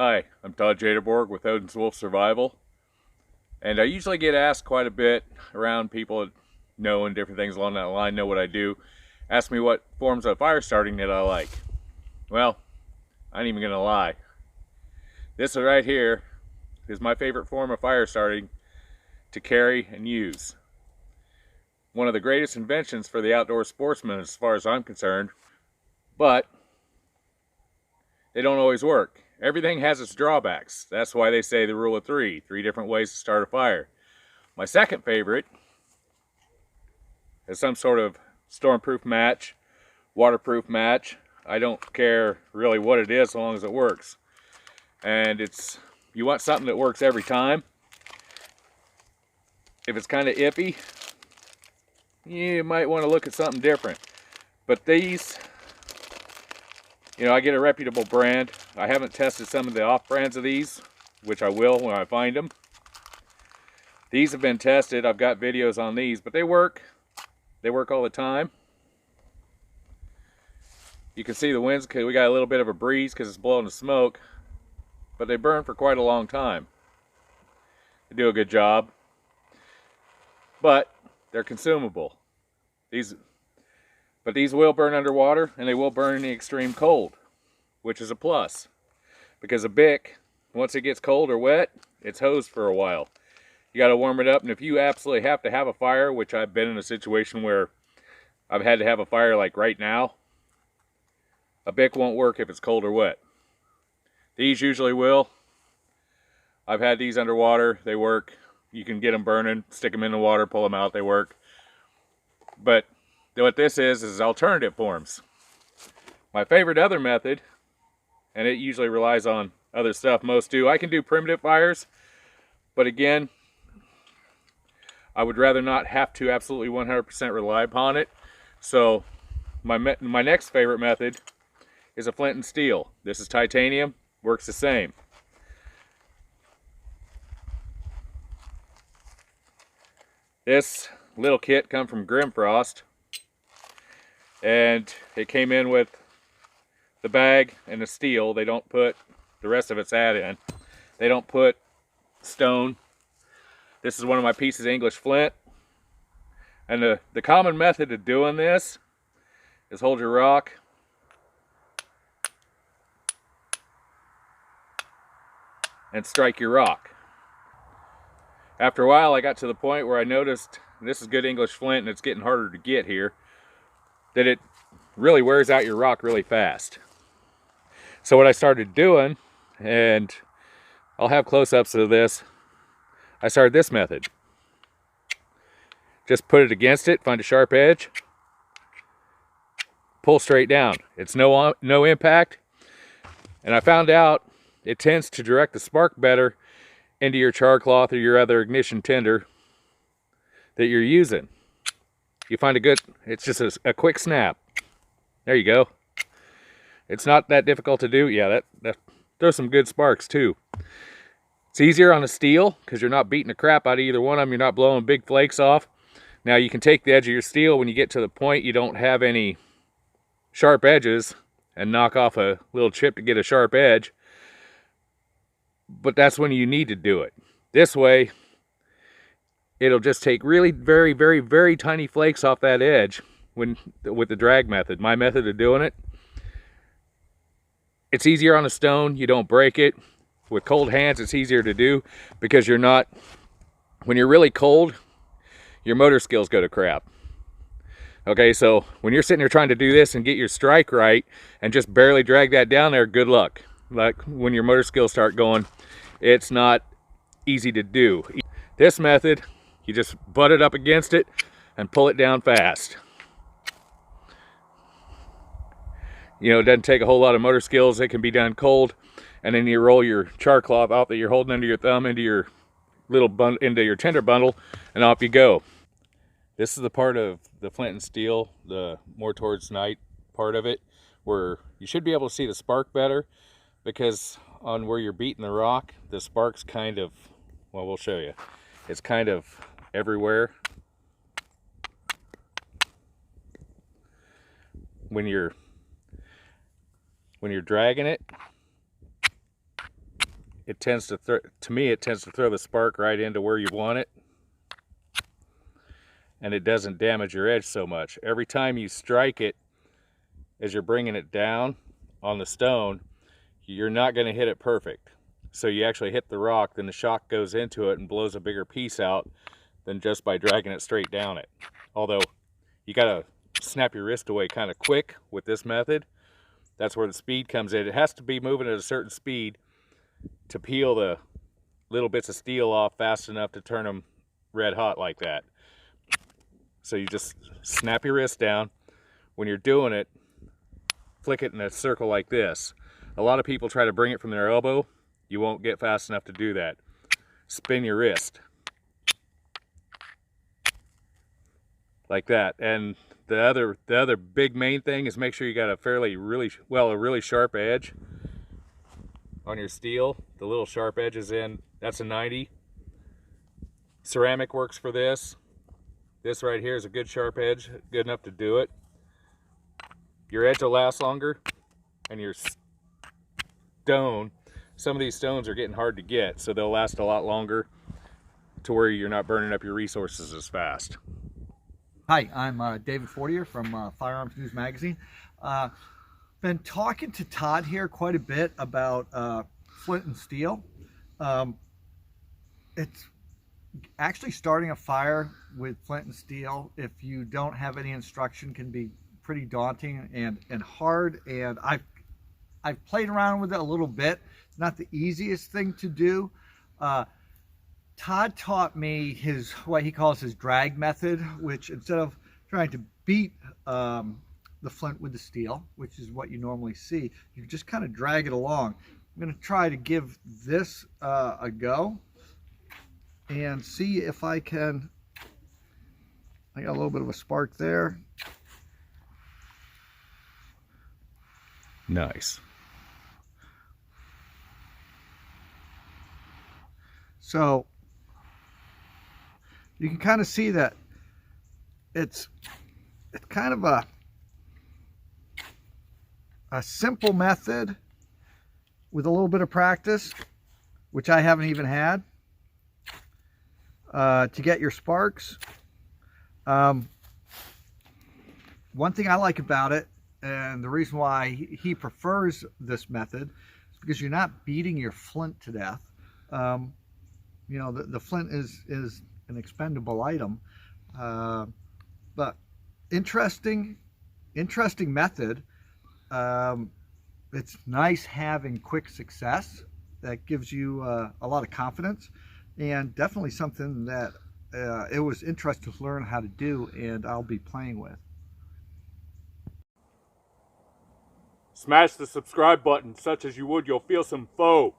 Hi, I'm Todd Jaderborg with Odin's Wolf Survival, and I usually get asked quite a bit around people that know and different things along that line, know what I do, ask me what forms of fire starting that I like. Well, I ain't even gonna lie. This right here is my favorite form of fire starting to carry and use. One of the greatest inventions for the outdoor sportsman as far as I'm concerned, but they don't always work. Everything has its drawbacks. That's why they say the rule of three different ways to start a fire. My second favorite is some sort of stormproof match, waterproof match. I don't care really what it is as long as it works. And you want something that works every time. If it's kind of iffy, you might want to look at something different. But these, I get a reputable brand. I haven't tested some of the off brands of these, which I will when I find them. These have been tested. I've got videos on these, but they work. They work all the time. You can see the winds, we got a little bit of a breeze because it's blowing the smoke, but they burn for quite a long time. They do a good job, but they're consumable. But these will burn underwater, and they will burn in the extreme cold, which is a plus. Because a Bic, once it gets cold or wet, it's hosed for a while. You got to warm it up, and if you absolutely have to have a fire, which I've been in a situation where I've had to have a fire like right now, a Bic won't work if it's cold or wet. These usually will. I've had these underwater, they work. You can get them burning, stick them in the water, pull them out, they work. But what this is alternative forms. My favorite other method, and it usually relies on other stuff most do. I can do primitive fires, but again, I would rather not have to absolutely 100% rely upon it. So my next favorite method is a Flint and Steel. This is titanium, works the same. This little kit come from Grimfrost, and it came in with the bag and the steel. They don't put the rest of its add-in. They don't put stone. This is one of my pieces of English flint. And the common method of doing this is hold your rock and strike your rock. After a while, I got to the point where I noticed, this is good English flint and it's getting harder to get here, that it really wears out your rock really fast. So what I started doing, and I'll have close-ups of this, I started this method. Just put it against it, find a sharp edge, pull straight down. It's no impact, and I found out it tends to direct the spark better into your char cloth or your other ignition tinder that you're using. You find it's just a quick snap. There you go. It's not that difficult to do. Yeah, that throws some good sparks too. It's easier on a steel because you're not beating the crap out of either one of them. You're not blowing big flakes off. Now you can take the edge of your steel when you get to the point you don't have any sharp edges and knock off a little chip to get a sharp edge. But that's when you need to do it. This way, it'll just take really very, very, very tiny flakes off that edge with the drag method. My method of doing it. It's easier on a stone. You don't break it. With cold hands, it's easier to do because when you're really cold, your motor skills go to crap. Okay, so when you're sitting there trying to do this and get your strike right and just barely drag that down there, good luck. Like when your motor skills start going, it's not easy to do. This method, you just butt it up against it and pull it down fast. It doesn't take a whole lot of motor skills. It can be done cold, and then you roll your char cloth out that you're holding under your thumb into your into your tinder bundle, and off you go. This is the part of the Flint and Steel, the more towards night part of it, where you should be able to see the spark better, because on where you're beating the rock, the spark's kind of, well, we'll show you. It's kind of everywhere. When you're dragging it, it tends to throw the spark right into where you want it, and it doesn't damage your edge so much. Every time you strike it, as you're bringing it down on the stone, you're not going to hit it perfect. So you actually hit the rock, then the shock goes into it and blows a bigger piece out than just by dragging it straight down it. Although you got to snap your wrist away kind of quick with this method. That's where the speed comes in. It has to be moving at a certain speed to peel the little bits of steel off fast enough to turn them red hot like that. So you just snap your wrist down. When you're doing it, flick it in a circle like this. A lot of people try to bring it from their elbow. You won't get fast enough to do that. Spin your wrist like that. And the other big main thing is make sure you got a really sharp edge on your steel. The little sharp edge is in, that's a 90. Ceramic works for this. This right here is a good sharp edge, good enough to do it. Your edge will last longer, and your stone, some of these stones are getting hard to get, so they'll last a lot longer to where you're not burning up your resources as fast. Hi, I'm David Fortier from Firearms News Magazine. Been talking to Todd here quite a bit about Flint and Steel. It's actually starting a fire with Flint and Steel, if you don't have any instruction, can be pretty daunting and hard, and I've played around with it a little bit. It's not the easiest thing to do. Todd taught me what he calls his drag method, which instead of trying to beat the flint with the steel, which is what you normally see, you just kind of drag it along. I'm going to try to give this a go and see if I can. I got a little bit of a spark there. Nice. So you can kind of see that it's kind of a simple method with a little bit of practice, which I haven't even had, to get your sparks. One thing I like about it, and the reason why he prefers this method, is because you're not beating your flint to death. You know, the flint is an expendable item, but interesting method. It's nice having quick success. That gives you a lot of confidence, and definitely something that it was interesting to learn how to do, and I'll be playing with. Smash the subscribe button, such as you would, you'll feel some foe.